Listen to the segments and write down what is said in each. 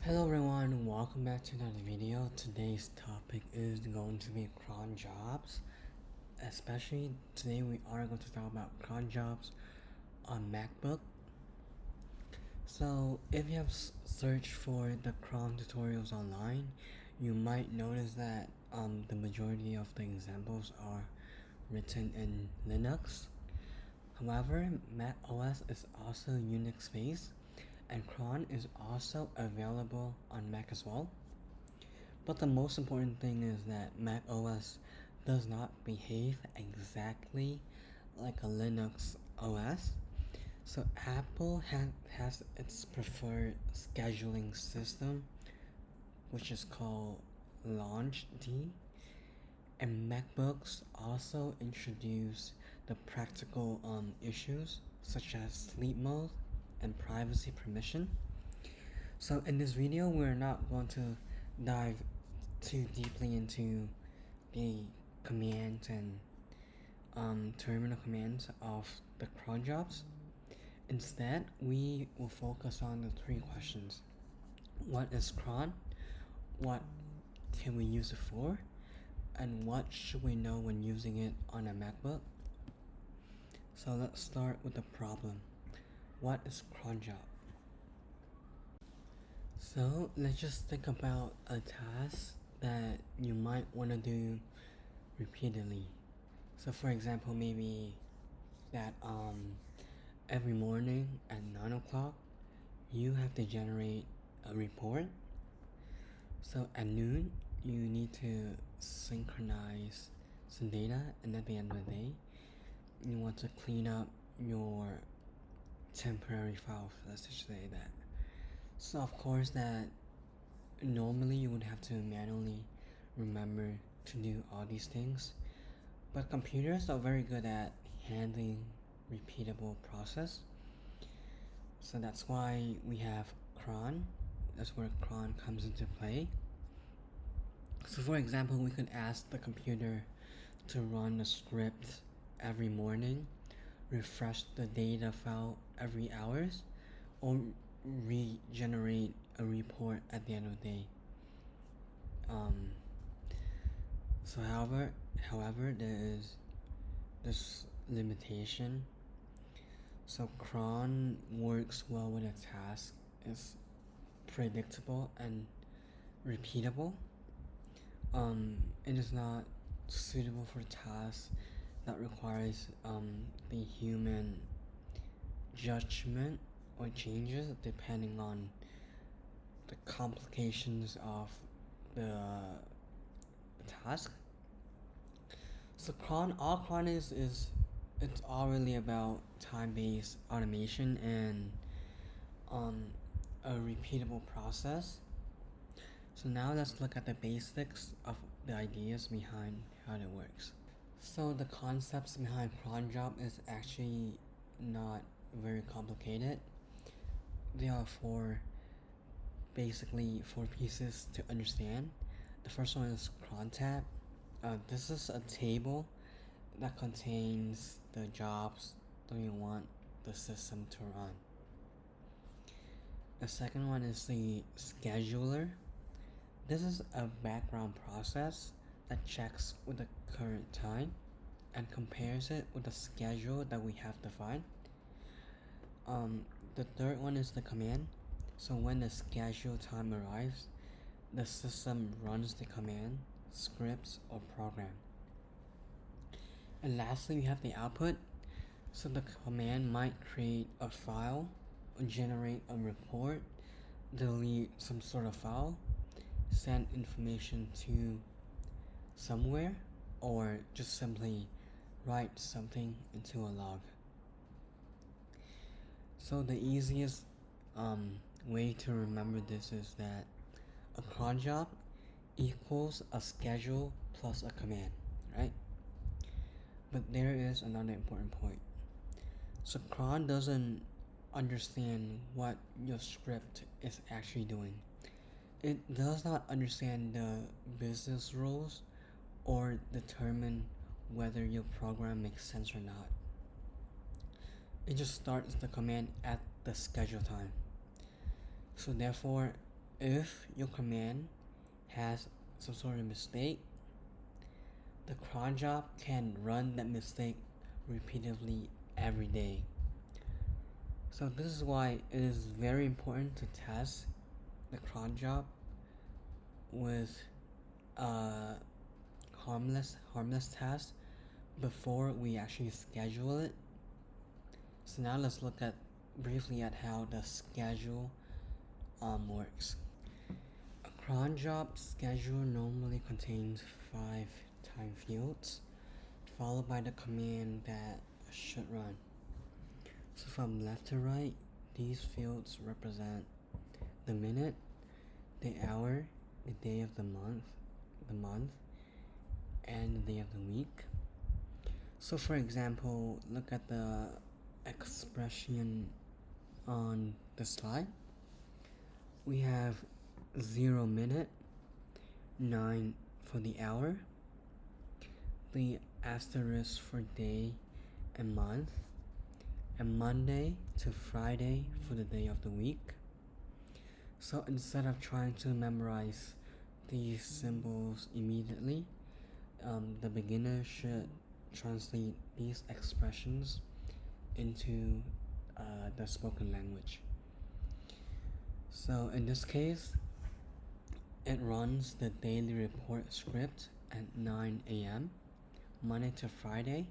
Hello everyone, welcome back to another video. Today's topic is going to be cron jobs. Especially today we are going to talk about cron jobs on MacBook. So if you have searched for the cron tutorials online, you might notice that the majority of the examples are written in Linux. However, macOS is also Unix based and cron is also available on Mac as well. But the most important thing is that macOS does not behave exactly like a Linux OS. So Apple has its preferred scheduling system, which is called LaunchD, and MacBooks also introduce the practical issues such as sleep mode and privacy permission. So in this video, we're not going to dive too deeply into the commands and terminal commands of the cron jobs. Instead, we will focus on the three questions. What is cron? What can we use it for? And what should we know when using it on a MacBook? So let's start with the problem. What is cron job? So let's just think about a task that you might want to do repeatedly. So for example, maybe that every morning at 9 o'clock you have to generate a report. So at noon you need to synchronize some data, and at the end of the day you want to clean up your temporary files, let's just say that. So of course that normally you would have to manually remember to do all these things, but computers are very good at handling repeatable process. So that's why we have cron. That's where cron comes into play. So for example, we could ask the computer to run a script every morning, refresh the data file every hours, or regenerate a report at the end of the day. So however, there is this limitation. So cron works well when a task is predictable and repeatable. It is not suitable for tasks that requires the human judgment or changes depending on the complications of the task. So all cron is it's all really about time-based automation and a repeatable process. So now let's look at the basics of the ideas behind how it works. So the concepts behind cron job is actually not very complicated. There are basically four pieces to understand. The first one is cron tab. This is a table that contains the jobs that you want the system to run. The second one is the scheduler. This is a background process that checks with the current time and compares it with the schedule that we have defined. The third one is the command. So when the schedule time arrives, the system runs the command, scripts, or program. And lastly, we have the output. So the command might create a file, or generate a report, delete some sort of file, send information to somewhere, or just simply write something into a log. So the easiest way to remember this is that a cron job equals a schedule plus a command, right? But there is another important point. So cron doesn't understand what your script is actually doing. It does not understand the business rules or determine whether your program makes sense or not. It just starts the command at the schedule time. So therefore, if your command has some sort of mistake, the cron job can run that mistake repeatedly every day. So this is why it is very important to test the cron job with a harmless test before we actually schedule it. So now let's look at briefly at how the schedule works. A cron job schedule normally contains 5 time fields, followed by the command that should run. So from left to right, these fields represent the minute, the hour, the day of the month, and the day of the week. So for example, look at the expression on the slide. We have 0 minute, 9 for the hour, the asterisk for day and month, and Monday to Friday for the day of the week. So instead of trying to memorize these symbols immediately, the beginner should translate these expressions into the spoken language. So in this case, it runs the daily report script at 9 a.m. Monday to Friday,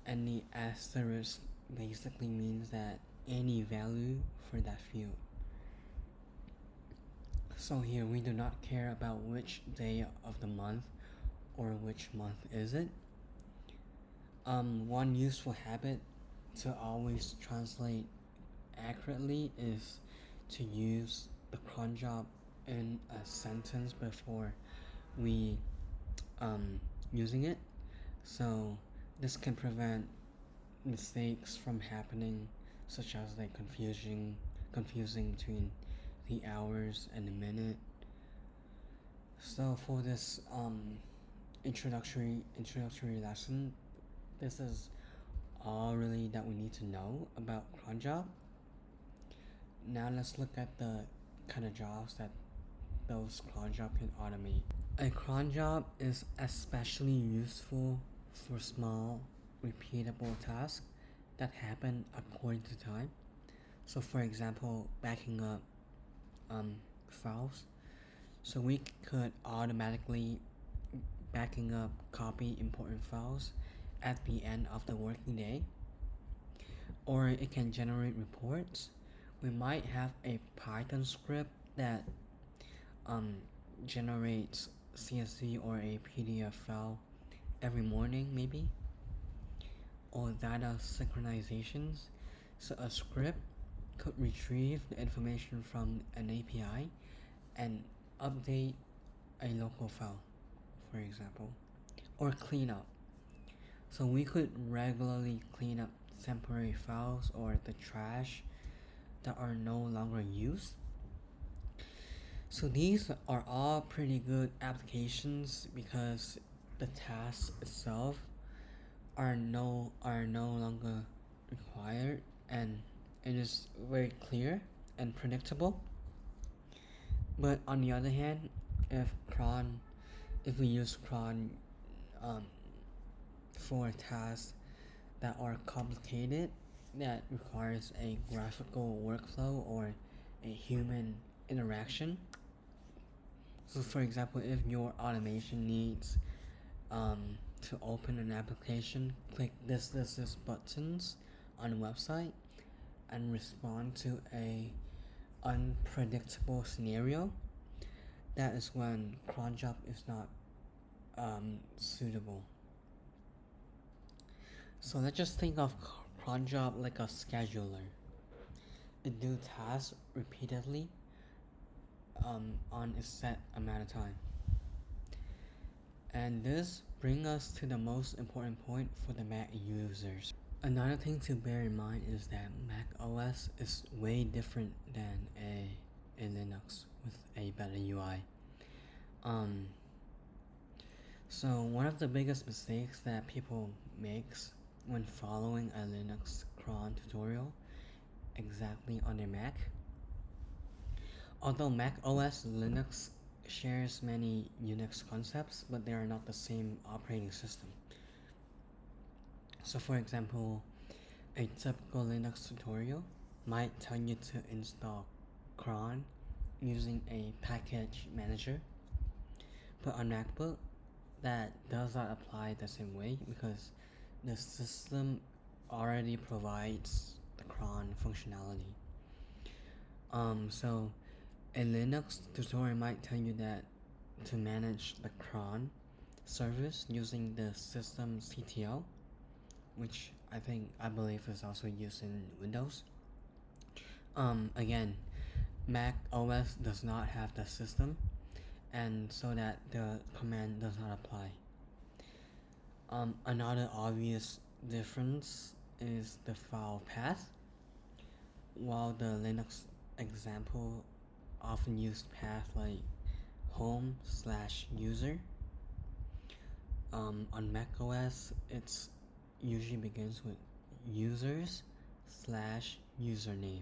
and the asterisk basically means that any value for that field. So here we do not care about which day of the month or which month is it. One useful habit to always translate accurately is to use the cron job in a sentence before we using it. So this can prevent mistakes from happening, such as like confusing between the hours and the minute. So for this introductory lesson, this is all really that we need to know about cron job. Now let's look at the kind of jobs that those cron job can automate. A cron job is especially useful for small, repeatable tasks that happen according to time. So for example, backing up files. So we could automatically backing up copy important files at the end of the working day. Or it can generate reports. We might have a Python script that generates CSV or a PDF file every morning maybe, or data synchronizations. So a script could retrieve the information from an API and update a local file, for example, or cleanup. So we could regularly clean up temporary files or the trash that are no longer used. So these are all pretty good applications because the tasks itself are no longer required, and it is very clear and predictable. But on the other hand, if we use cron for tasks that are complicated, that requires a graphical workflow or a human interaction. So for example, if your automation needs to open an application, click this buttons on a website and respond to a unpredictable scenario, that is when cron job is not suitable. So let's just think of cron job like a scheduler. It do tasks repeatedly on a set amount of time. And this brings us to the most important point for the Mac users. Another thing to bear in mind is that macOS is way different than a Linux with a better UI. So one of the biggest mistakes that people makes when following a Linux cron tutorial exactly on their Mac Although Mac OS Linux shares many Unix concepts, but they are not the same operating system. So, for example, a typical Linux tutorial might tell you to install Cron using a package manager, but on MacBook, that does not apply the same way because the system already provides the cron functionality. So a Linux tutorial might tell you that to manage the cron service using the systemctl, which I believe is also used in Windows. Again, Mac OS does not have the system, and so that the command does not apply. Another obvious difference is the file path. While the Linux example often used path like home/user, on macOS it's usually begins with users/username.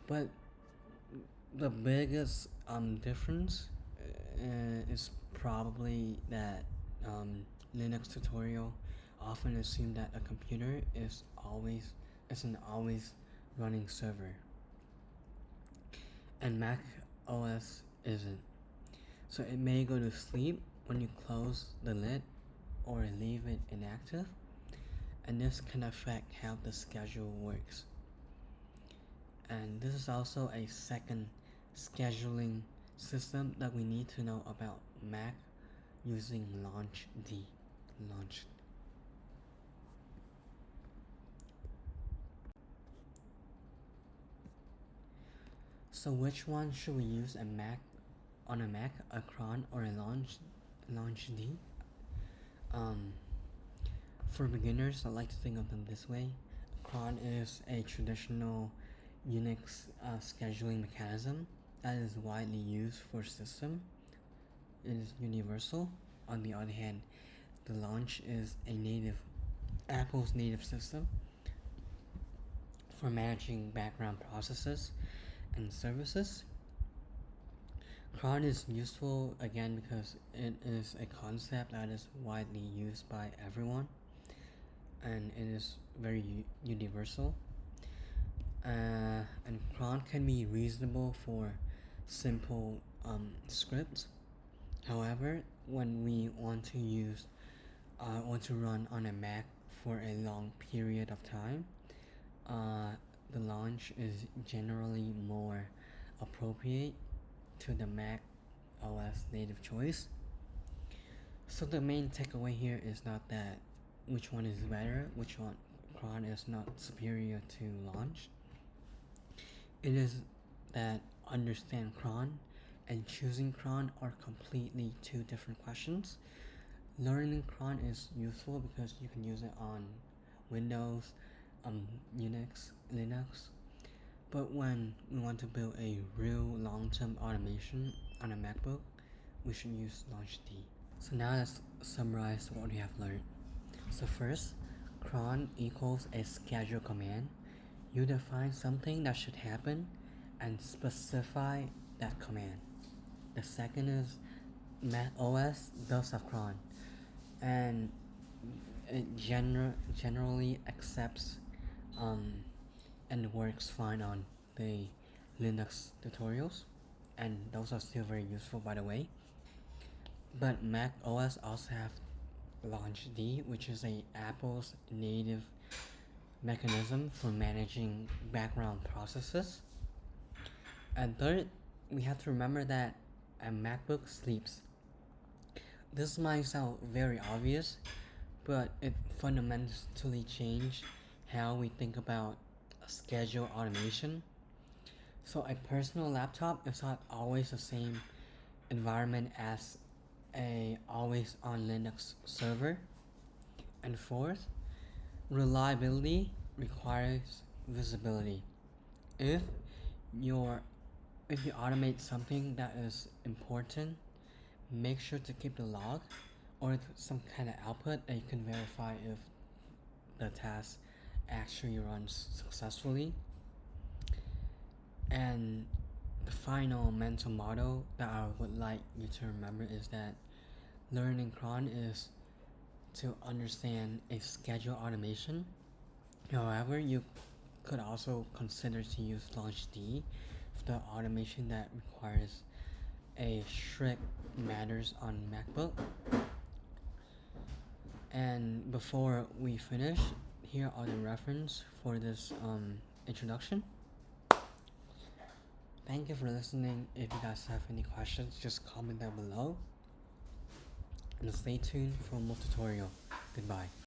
But the biggest difference is probably that Linux tutorial often assume that a computer is an always running server, and Mac OS isn't. So it may go to sleep when you close the lid or leave it inactive, and this can affect how the schedule works. And this is also a second scheduling system that we need to know about Mac using launchd. Launch. So which one should we use a Mac, a cron, or a launchd? For beginners, I like to think of them this way. Cron is a traditional Unix scheduling mechanism that is widely used for system. It is universal. On the other hand, the launch is Apple's native system for managing background processes and services. Cron is useful again because it is a concept that is widely used by everyone, and it is very universal. And cron can be reasonable for simple scripts. However, when we want to run on a Mac for a long period of time, the launch is generally more appropriate to the Mac OS native choice. So the main takeaway here is not that which one is better, which one cron is not superior to launch. It is that understand cron and choosing cron are completely two different questions. Learning cron is useful because you can use it on Windows, Unix, Linux. But when we want to build a real long-term automation on a MacBook, we should use launchd. So now let's summarize what we have learned. So first, cron equals a schedule command. You define something that should happen and specify that command. The second is Mac OS does have cron, and it generally accepts and works fine on the Linux tutorials, and those are still very useful, by the way. But Mac OS also have launchd, which is a Apple's native mechanism for managing background processes. And third, we have to remember that a MacBook sleeps. This might sound very obvious, but it fundamentally changed how we think about schedule automation. So a personal laptop is not always the same environment as a always on Linux server. And fourth, reliability requires visibility. If you automate something that is important, make sure to keep the log or some kind of output that you can verify if the task actually runs successfully. And final mental model that I would like you to remember is that learning cron is to understand a schedule automation. However, you could also consider to use launchd for the automation that requires a strict manners on MacBook. And before we finish, here are the reference for this introduction. Thank you for listening. If you guys have any questions, just comment down below. And stay tuned for more tutorial. Goodbye.